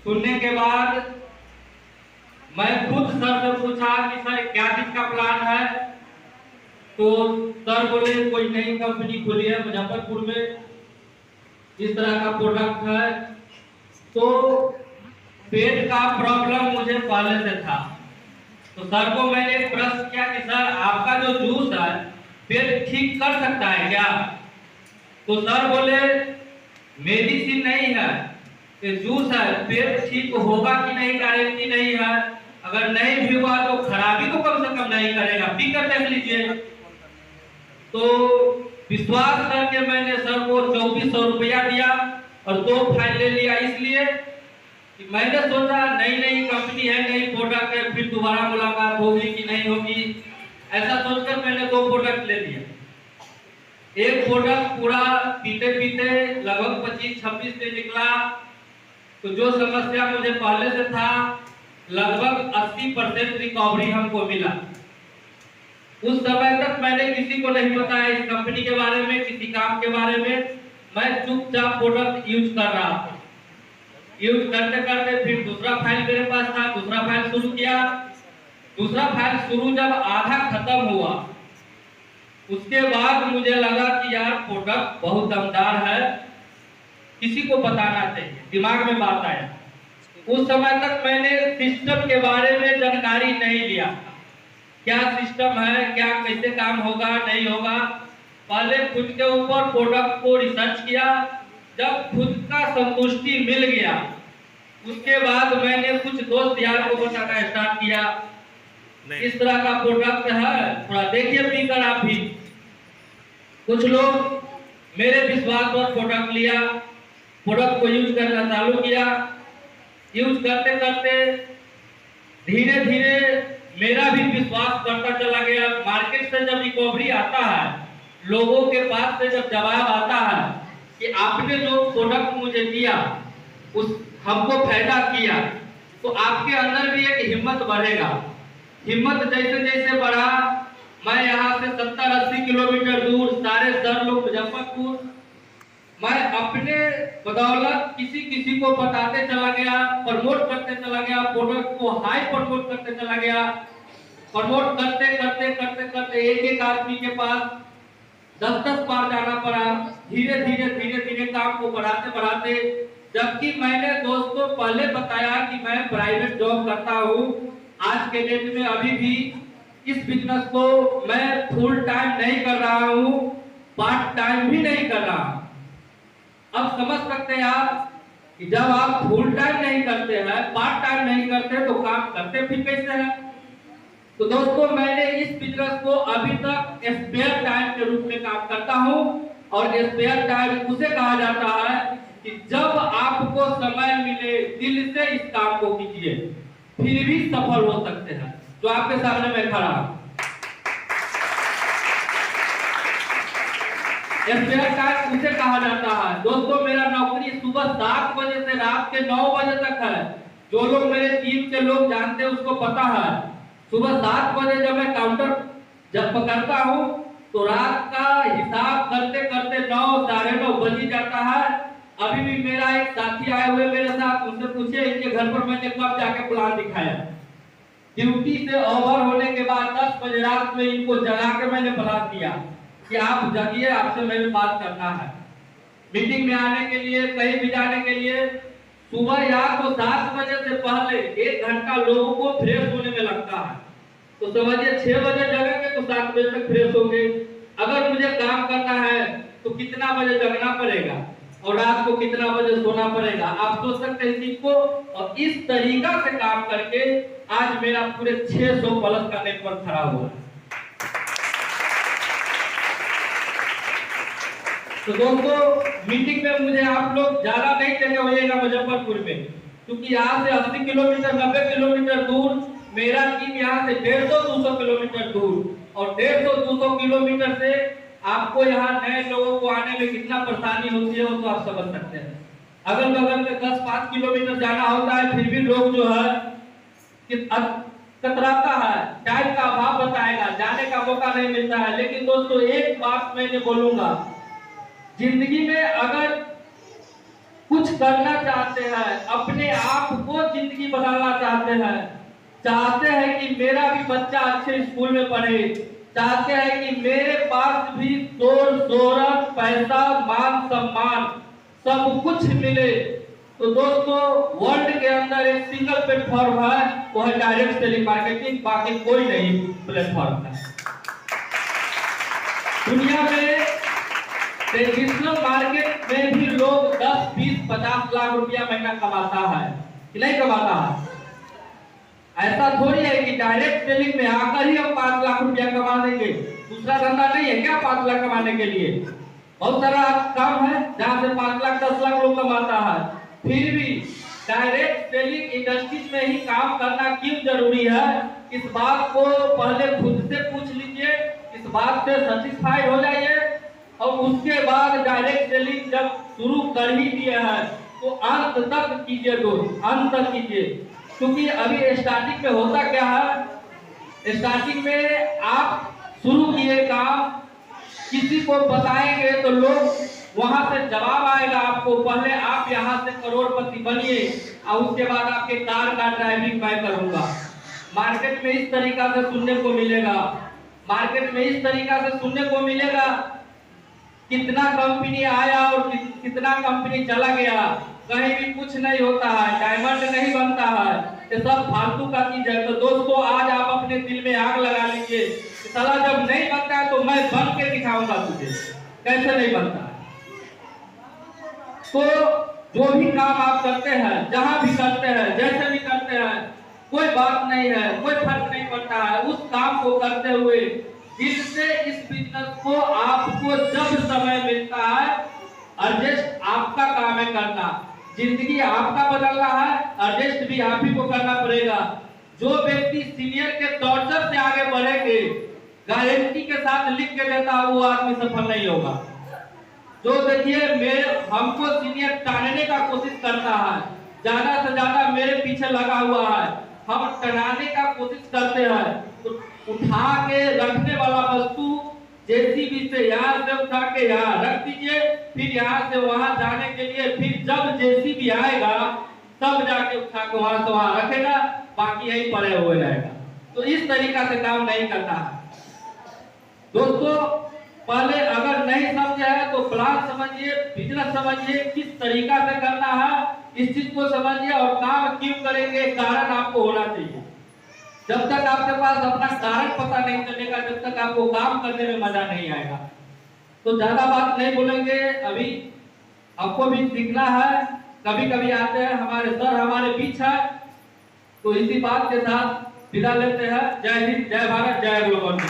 सुनने के बाद मैं खुद सर से पूछा कि सर क्या चीज का प्लान है, तो सर बोले कोई नई कंपनी खुली है मुजफ्फरपुर में, इस तरह का प्रोडक्ट है। तो पेट का प्रॉब्लम मुझे पहले से था, तो सर को मैंने एक प्रश्न किया कि सर आपका जो जूस है पेट ठीक कर सकता है क्या? तो सर बोले मेडिसिन नहीं है, ये जूस है, पेट ठीक होगा कि नहीं गारंटी नहीं है, अगर नहीं भी हुआ तो खराबी तो कम से कम नहीं करेगा, पी कर देख लीजिए। तो विश्वास करके मैंने सर को 2400 रुपया दिया और 2 फाइल ले लिया, इसलिए कि मैंने सोचा नई नई कंपनी है, नई प्रोडक्ट है, फिर दोबारा मुलाकात होगी कि नहीं होगी, ऐसा सोचकर मैंने 2 प्रोडक्ट ले लिया। एक प्रोडक्ट पूरा पीते पीते लगभग 25-26 दिन निकला, तो जो समस्या मुझे पहले से था लगभग 80% रिकवरी हमको मिला। उस समय तक मैंने किसी को नहीं बताया इस कंपनी के बारे में, किसी काम के बारे में, मैं चुपचाप प्रोडक्ट यूज कर रहा था। यूज करते करते फिर दूसरा फाइल मेरे पास था, दूसरा फाइल शुरू किया। दूसरा फाइल शुरू जब आधा खत्म हुआ, उसके बाद मुझे लगा कि यार प्रोडक्ट बहुत दमदार है, किसी को बताना चाहिए, दिमाग में बात आया। उस समय तक मैंने सिस्टम के बारे में जानकारी नहीं लिया, क्या सिस्टम है, क्या कैसे काम होगा नहीं होगा। पहले खुद के ऊपर प्रोडक्ट को रिसर्च किया, जब खुद का संतुष्टि मिल गया उसके बाद मैंने कुछ दोस्त यार को बताना स्टार्ट किया, इस तरह का प्रोडक्ट है, थोड़ा देखिए पीकर आप भी। कुछ लोग मेरे विश्वास पर प्रोडक्ट लिया, प्रोडक्ट को यूज करना चालू किया। यूज करते करते धीरे धीरे मेरा भी विश्वास बढ़ता चला गया। मार्केट से जब रिकवरी आता है, लोगों के पास से जब जवाब आता है कि आपने जो प्रोडक्ट मुझे दिया उस हमको फायदा किया, तो आपके अंदर भी एक हिम्मत बढ़ेगा। हिम्मत जैसे जैसे बढ़ा, मैं यहाँ से 70-80 किलोमीटर दूर, सारे सर लोग मुजफ्फरपुर, मैं अपने बदौलत किसी किसी को बताते चला गया, प्रमोट करते चला गया, प्रोडक्ट को हाई प्रमोट करते चला गया। प्रमोट करते करते करते करते एक एक आदमी के पास 10-10 बार जाना पड़ा। धीरे धीरे धीरे धीरे काम को बढ़ाते बढ़ाते, जबकि मैंने दोस्तों पहले बताया कि मैं प्राइवेट जॉब करता हूँ, आज के डेट में अभी भी इस बिजनेस को मैं फुल टाइम नहीं कर रहा हूँ, पार्ट टाइम भी नहीं कर रहा। अब समझ सकते हैं आप कि जब आप फुल टाइम नहीं करते हैं, पार्ट टाइम नहीं करते, तो काम करते फिर कैसे हैं? तो दोस्तों मैंने इस बिजनेस को अभी तक स्पेयर टाइम के रूप में काम करता हूं, और स्पेयर टाइम उसे कहा जाता है कि जब आपको समय मिले दिल से इस काम को कीजिए, फिर भी सफल हो सकते हैं। जो आपके सामने मैं खड़ा हूं, स्पेयर टाइम उसे कहा जाता है। दोस्तों मेरा नौकरी सुबह 7 बजे से रात के 9 बजे तक है। जो लोग मेरे टीम के लोग जानते हैं उसको पता है, सुबह 7 बजे जब मैं काउंटर जब पकड़ता हूँ तो रात का हिसाब करते करते 9-9:30 बज ही जाता है। अभी भी मेरा एक साथी आए हुए मेरे साथ, उनसे पूछे इनके घर पर मैंने कब जाके प्लान दिखाया। ड्यूटी से ओवर होने के बाद 10 बजे रात में इनको जगा के मैंने प्लान दिया कि आप जगिए, आपसे मैंने बात करना है। मीटिंग में आने के लिए, कहीं भी जाने के लिए सुबह या तो 7 बजे से पहले 1 घंटा लोगों को फ्रेश होने में लगता है। तो समझिए 6 बजे जगेंगे तो 7 बजे तक फ्रेश होंगे। अगर मुझे काम करना है तो कितना बजे जगना पड़ेगा और रात को कितना बजे सोना पड़ेगा, आप सोच सकते हैं इस चीज को। और इस तरीका से काम करके आज मेरा पूरे 600 प्लस का नेटवर्क खड़ा हुआ है। तो दोस्तों मीटिंग में मुझे आप लोग ज्यादा नहीं देंगे होइएगा मुजफ्फरपुर में, क्योंकि यहाँ से 80 किलोमीटर 90 किलोमीटर दूर मेरा टीम यहाँ से 150-200 किलोमीटर दूर, और 150-200 किलोमीटर से आपको यहाँ नए लोगों को आने में कितना परेशानी होती है वो तो आप समझ सकते हैं। अगल बगल में 10-5 किलोमीटर जाना होता है, फिर भी लोग जो है कतराता है, टाइम का अभाव बताएगा, जाने का मौका नहीं मिलता है। लेकिन दोस्तों एक बात मैंने बोलूंगा, जिंदगी में अगर कुछ करना चाहते हैं, अपने आप जिंदगी बदलना चाहते हैं कि मेरा भी बच्चा अच्छे स्कूल में पढ़े, चाहते हैं कि मेरे पास भी शोर शोहरत, पैसा, मान सम्मान सब कुछ मिले। तो दोस्तों, वर्ल्ड के अंदर एक सिंगल प्लेटफॉर्म है, वो है डायरेक्ट सेलिंग मार्केटिंग, बाकी कोई नहीं प्लेटफॉर्म है दुनिया में। ट्रेडिशनल मार्केट में भी लोग 10, 20, 50 लाख रुपया महीना कमाता है कि नहीं कमाता है? ऐसा थोड़ी है कि डायरेक्ट सेलिंग में आकर ही हम 5 लाख रुपया कमा देंगे। दूसरा धंधा नहीं है क्या 5 लाख कमाने के लिए? बहुत सारा काम है जहाँ से 5 लाख 10 लाख लोग कमाता है। फिर भी डायरेक्ट सेलिंग इंडस्ट्री में ही काम करना क्यों जरूरी है, इस बात को पहले खुद से पूछ लीजिए, इस बात से सेटिस्फाइड हो जाइए, और उसके बाद डायरेक्ट सेलिंग जब शुरू कर ही दिया है तो अंत तक कीजिए दोस्त, अंत तक कीजिए। क्योंकि अभी स्टार्टिंग में होता क्या है, स्टार्टिंग में आप शुरू किए काम, किसी को बताएंगे तो लोग वहां से जवाब आएगा आपको, पहले आप यहाँ से करोड़पति बनिए और उसके बाद आपके कार का ड्राइविंग मैं करूंगा। मार्केट में इस तरीका से सुनने को मिलेगा, मार्केट में इस तरीका से सुनने को मिलेगा। कितना कंपनी आया और कितना कंपनी चला गया, कहीं भी कुछ नहीं होता है, डायमंड नहीं बनता है, ये सब फालतू का चीज है। तो दोस्तों, आज आप अपने दिल में आग लगा लीजिए, साला जब नहीं बनता है तो मैं बन के दिखाऊंगा तुझे कैसे नहीं बनता है। तो जो भी काम आप करते हैं, जहां भी करते हैं, जैसे भी करते हैं, कोई बात नहीं है, कोई फर्क नहीं पड़ता है। उस काम को करते हुए दिल से इस बिजनेस को आपको जब समय मिलता है, एडजस्ट आपका काम है करना, जिंदगी आपका बदलना है, एडजस्ट भी आप ही को करना पड़ेगा। जो व्यक्ति सीनियर के टॉर्चर से आगे बढ़ेंगे, गारंटी के साथ लिख के देता है, वो आदमी सफल नहीं होगा। जो देखिए हमको सीनियर टालने का कोशिश करता है, ज्यादा से ज्यादा मेरे पीछे लगा हुआ है, हम टनाने का कोशिश करते हैं, तो उठा के रखने वाला वस्तु जेसीबी से यहाँ से उठा के यहाँ रख दीजिए, फिर यहाँ से वहां जाने के लिए फिर जब जेसीबी आएगा तब जाके उठा के वहां से वहां रखेगा, बाकी यही पड़े हुए रहेगा। तो इस तरीका से काम नहीं करता है दोस्तों। पहले अगर नहीं समझे है तो प्लान समझिए, बिजनेस समझिए, किस तरीका से करना है इस चीज को समझिए, और काम क्यों करेंगे कारण आपको होना चाहिए। जब तक आपके पास अपना कारण पता नहीं चलेगा, जब तक आपको काम करने में मजा नहीं आएगा। तो ज्यादा बात नहीं बोलेंगे, अभी आपको भी सीखना है। कभी कभी आते हैं हमारे सर हमारे बीच है, तो इसी बात के साथ विदा लेते हैं। जय हिंद, जय भारत, जय ग्लोबल।